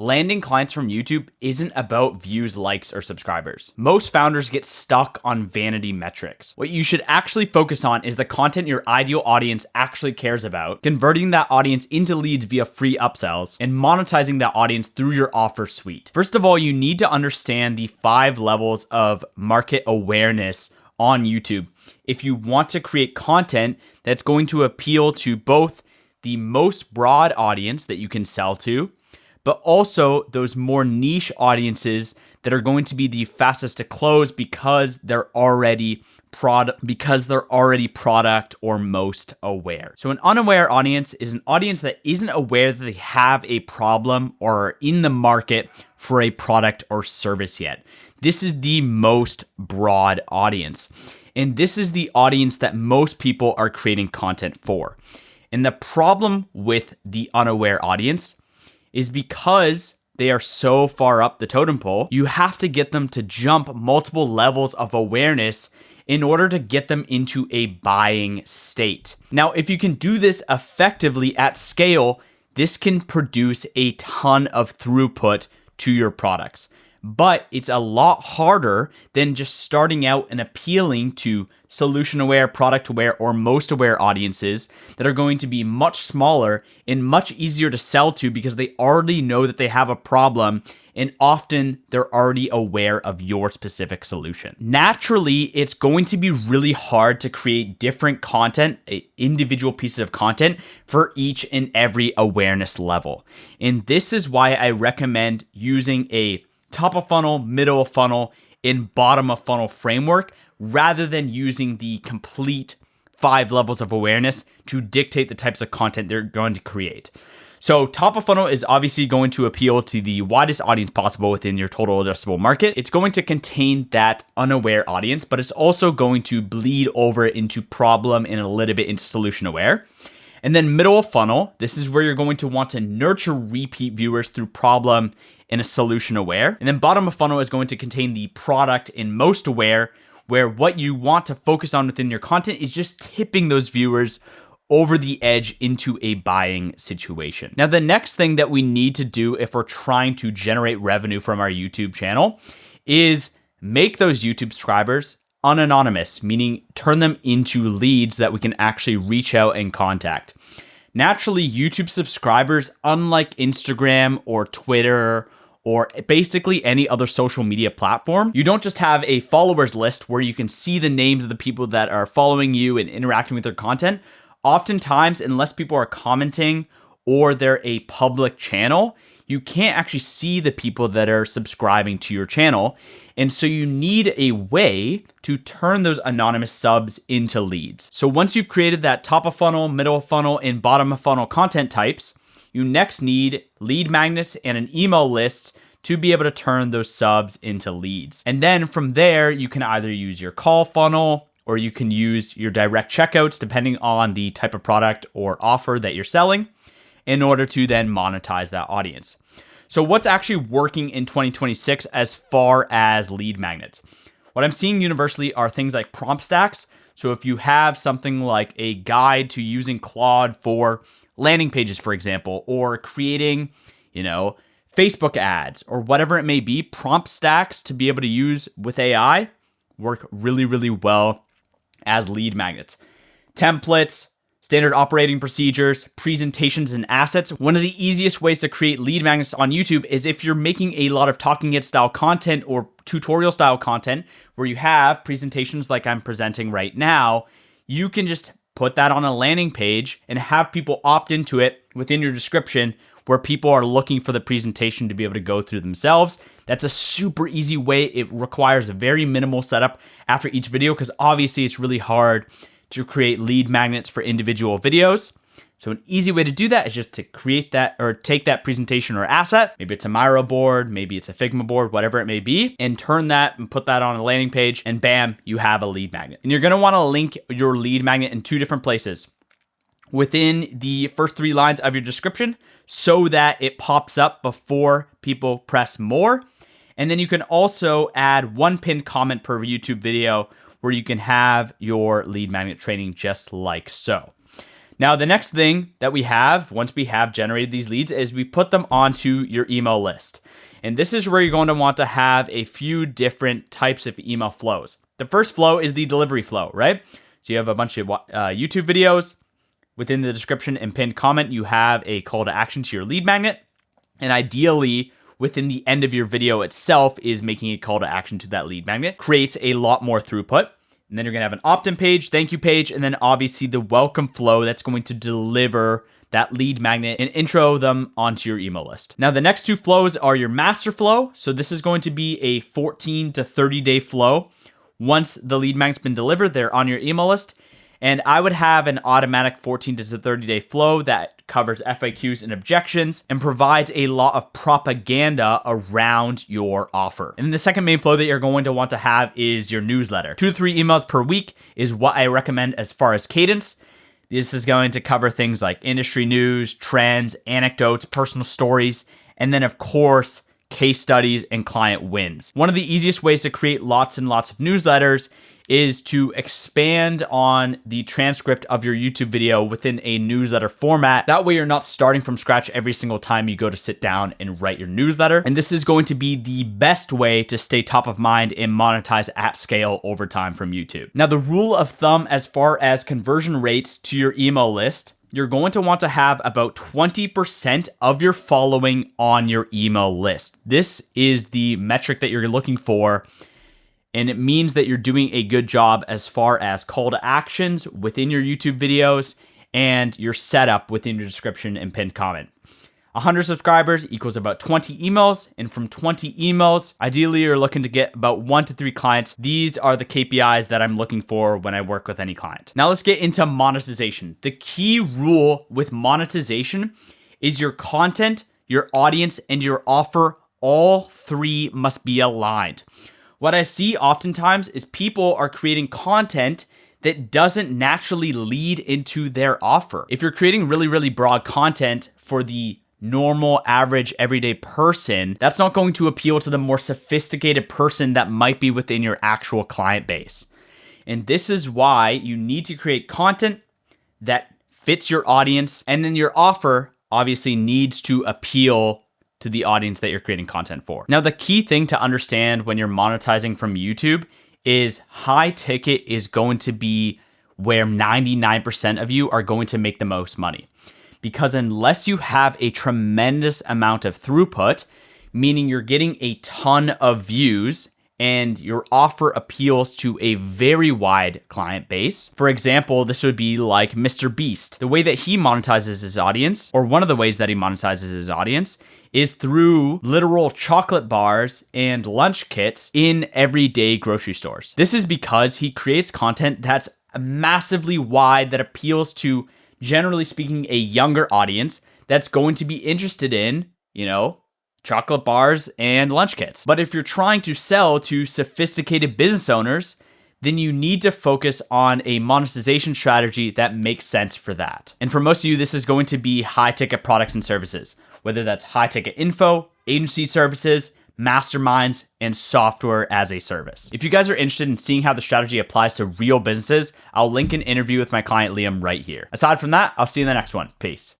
landing clients from YouTube isn't about views, likes, or subscribers. Most founders get stuck on vanity metrics. What you should actually focus on is the content your ideal audience actually cares about, converting that audience into leads via free upsells, and monetizing that audience through your offer suite. First of all, you need to understand the 5 levels of market awareness on YouTube if you want to create content that's going to appeal to both the most broad audience that you can sell to, but also those more niche audiences that are going to be the fastest to close because they're already product or most aware. So an unaware audience is an audience that isn't aware that they have a problem or are in the market for a product or service yet. This is the most broad audience. And this is the audience that most people are creating content for. And the problem with the unaware audience is because they are so far up the totem pole, you have to get them to jump multiple levels of awareness in order to get them into a buying state. Now, if you can do this effectively at scale, this can produce a ton of throughput to your products. But it's a lot harder than just starting out and appealing to solution aware, product aware, or most aware audiences that are going to be much smaller and much easier to sell to because they already know that they have a problem and often they're already aware of your specific solution. Naturally, it's going to be really hard to create different content, individual pieces of content for each and every awareness level. And this is why I recommend using a top of funnel, middle of funnel, and bottom of funnel framework rather than using the complete 5 levels of awareness to dictate the types of content they're going to create. So top of funnel is obviously going to appeal to the widest audience possible within your total addressable market. It's going to contain that unaware audience, but it's also going to bleed over into problem and a little bit into solution aware. And then middle of funnel, this is where you're going to want to nurture repeat viewers through problem and a solution aware. And then bottom of funnel is going to contain the product and most aware, where what you want to focus on within your content is just tipping those viewers over the edge into a buying situation. Now, the next thing that we need to do if we're trying to generate revenue from our YouTube channel is make those YouTube subscribers unanonymous, meaning turn them into leads that we can actually reach out and contact. Naturally, YouTube subscribers, unlike Instagram or Twitter or basically any other social media platform, you don't just have a followers list where you can see the names of the people that are following you and interacting with their content. Oftentimes, unless people are commenting or they're a public channel, you can't actually see the people that are subscribing to your channel. And so you need a way to turn those anonymous subs into leads. So once you've created that top of funnel, middle of funnel, and bottom of funnel content types, you next need lead magnets and an email list to be able to turn those subs into leads. And then from there, you can either use your call funnel or you can use your direct checkouts, depending on the type of product or offer that you're selling, in order to then monetize that audience. So what's actually working in 2026 as far as lead magnets? What I'm seeing universally are things like prompt stacks. So if you have something like a guide to using Claude for landing pages, for example, or creating, Facebook ads or whatever it may be, prompt stacks to be able to use with AI work really, really well as lead magnets. Templates, standard operating procedures, presentations, and assets. One of the easiest ways to create lead magnets on YouTube is if you're making a lot of talking head style content or tutorial style content where you have presentations like I'm presenting right now, you can just put that on a landing page and have people opt into it within your description where people are looking for the presentation to be able to go through themselves. That's a super easy way. It requires a very minimal setup after each video because obviously it's really hard to create lead magnets for individual videos. So an easy way to do that is just to create that or take that presentation or asset. Maybe it's a Miro board, maybe it's a Figma board, whatever it may be, and turn that and put that on a landing page and bam, you have a lead magnet. And you're gonna wanna link your lead magnet in 2 different places. Within the first 3 lines of your description so that it pops up before people press more. And then you can also add 1 pinned comment per YouTube video where you can have your lead magnet training just like so. Now, the next thing that we have, once we have generated these leads, is we put them onto your email list. And this is where you're going to want to have a few different types of email flows. The first flow is the delivery flow, right? So you have a bunch of YouTube videos. Within the description and pinned comment, you have a call to action to your lead magnet. And ideally, within the end of your video itself is making a call to action to that lead magnet. Creates a lot more throughput. And then you're going to have an opt-in page, thank you page, and then obviously the welcome flow that's going to deliver that lead magnet and intro them onto your email list. Now, the next two flows are your master flow. So this is going to be a 14 to 30 day flow. Once the lead magnet's been delivered, they're on your email list. And I would have an automatic 14 to 30 day flow that covers FAQs and objections and provides a lot of propaganda around your offer. And then the second main flow that you're going to want to have is your newsletter. 2 to 3 emails per week is what I recommend as far as cadence. This is going to cover things like industry news, trends, anecdotes, personal stories, and then of course, case studies and client wins. One of the easiest ways to create lots and lots of newsletters is to expand on the transcript of your YouTube video within a newsletter format. That way you're not starting from scratch every single time you go to sit down and write your newsletter. And this is going to be the best way to stay top of mind and monetize at scale over time from YouTube. Now, the rule of thumb as far as conversion rates to your email list, you're going to want to have about 20% of your following on your email list. This is the metric that you're looking for. And it means that you're doing a good job as far as call to actions within your YouTube videos and your setup within your description and pinned comment. 100 subscribers equals about 20 emails. And from 20 emails, ideally you're looking to get about 1 to 3 clients. These are the KPIs that I'm looking for when I work with any client. Now let's get into monetization. The key rule with monetization is your content, your audience, and your offer, all three must be aligned. What I see oftentimes is people are creating content that doesn't naturally lead into their offer. If you're creating really, really broad content for the normal, average, everyday person, that's not going to appeal to the more sophisticated person that might be within your actual client base. And this is why you need to create content that fits your audience, and then your offer obviously needs to appeal to the audience that you're creating content for. Now, the key thing to understand when you're monetizing from YouTube is high ticket is going to be where 99% of you are going to make the most money. Because unless you have a tremendous amount of throughput, meaning you're getting a ton of views and your offer appeals to a very wide client base. For example, this would be like Mr. Beast. The way that he monetizes his audience, or one of the ways that he monetizes his audience, is through literal chocolate bars and lunch kits in everyday grocery stores. This is because he creates content that's massively wide that appeals to, generally speaking, a younger audience that's going to be interested in, chocolate bars and lunch kits. But if you're trying to sell to sophisticated business owners, then you need to focus on a monetization strategy that makes sense for that. And for most of you, this is going to be high ticket products and services, whether that's high ticket info, agency services, masterminds, and software as a service. If you guys are interested in seeing how the strategy applies to real businesses, I'll link an interview with my client Liam right here. Aside from that, I'll see you in the next one. Peace.